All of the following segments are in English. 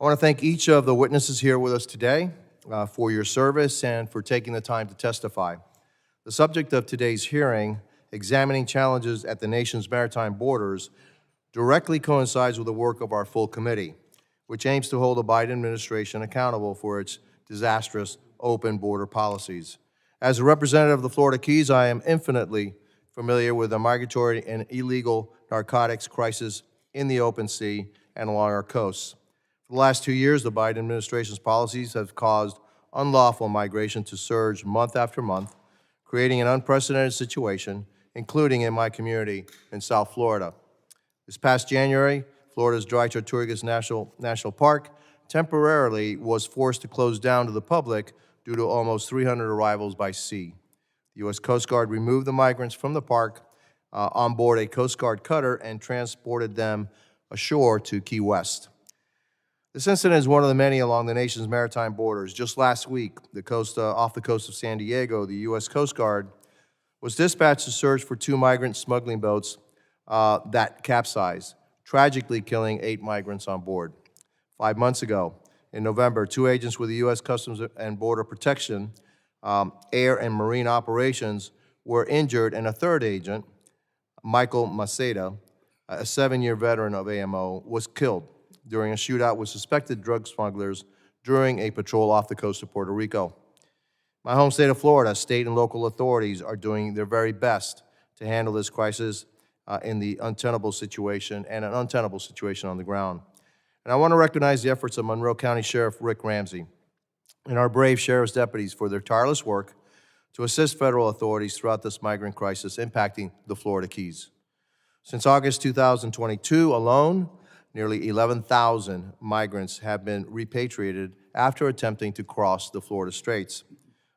I want to thank each of the witnesses here with us today for your service and for taking the time to testify. The subject of today's hearing, examining challenges at the nation's maritime borders, directly coincides with the work of our full committee, which aims to hold the Biden administration accountable for its disastrous open border policies. As a representative of the Florida Keys, I am infinitely familiar with the migratory and illegal narcotics crisis in the open sea and along our coasts. For the last 2 years, the Biden administration's policies have caused unlawful migration to surge month after month, creating an unprecedented situation, including in my community in South Florida. This past January, Florida's Dry Tortugas National Park temporarily was forced to close down to the public due to almost 300 arrivals by sea. The U.S. Coast Guard removed the migrants from the park on board a Coast Guard cutter and transported them ashore to Key West. This incident is one of the many along the nation's maritime borders. Just last week, off the coast of San Diego, the U.S. Coast Guard was dispatched to search for 2 migrant smuggling boats that capsized, tragically killing 8 migrants on board. 5 months ago, in November, 2 agents with the U.S. Customs and Border Protection, Air and Marine Operations, were injured, and a 3rd agent, Michael Maceda, a 7-year veteran of AMO, was killed during a shootout with suspected drug smugglers during a patrol off the coast of Puerto Rico. My home state of Florida, state and local authorities are doing their very best to handle this crisis in an untenable situation on the ground. And I want to recognize the efforts of Monroe County Sheriff Rick Ramsey and our brave sheriff's deputies for their tireless work to assist federal authorities throughout this migrant crisis impacting the Florida Keys. Since August 2022 alone, nearly 11,000 migrants have been repatriated after attempting to cross the Florida Straits.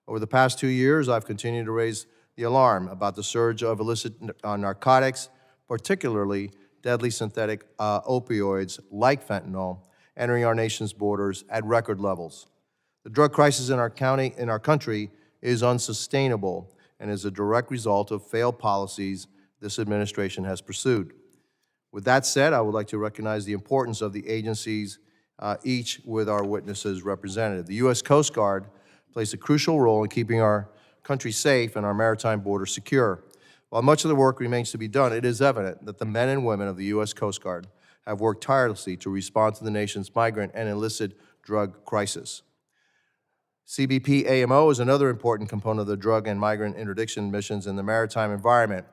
Over the past 2 years, I've continued to raise the alarm about the surge of illicit narcotics, particularly deadly synthetic opioids like fentanyl, entering our nation's borders at record levels. The drug crisis in our country is unsustainable and is a direct result of failed policies this administration has pursued. With that said, I would like to recognize the importance of the agencies, each with our witnesses represented. The U.S. Coast Guard plays a crucial role in keeping our country safe and our maritime borders secure. While much of the work remains to be done, it is evident that the men and women of the U.S. Coast Guard have worked tirelessly to respond to the nation's migrant and illicit drug crisis. CBP AMO is another important component of the drug and migrant interdiction missions in the maritime environment.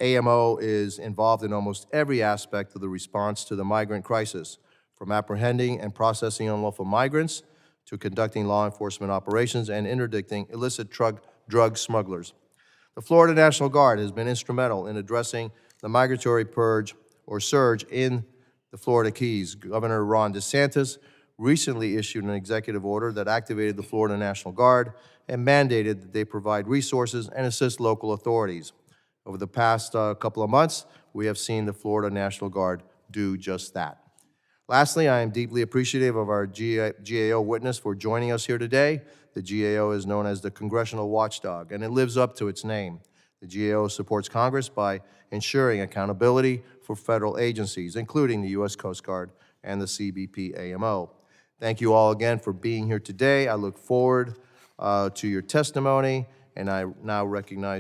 AMO is involved in almost every aspect of the response to the migrant crisis, from apprehending and processing unlawful migrants to conducting law enforcement operations and interdicting illicit drug smugglers. The Florida National Guard has been instrumental in addressing the migratory purge or surge in the Florida Keys. Governor Ron DeSantis recently issued an executive order that activated the Florida National Guard and mandated that they provide resources and assist local authorities. Over the past couple of months, we have seen the Florida National Guard do just that. Lastly, I am deeply appreciative of our GAO witness for joining us here today. The GAO is known as the Congressional Watchdog, and it lives up to its name. The GAO supports Congress by ensuring accountability for federal agencies, including the U.S. Coast Guard and the CBP AMO. Thank you all again for being here today. I look forward to your testimony, and I now recognize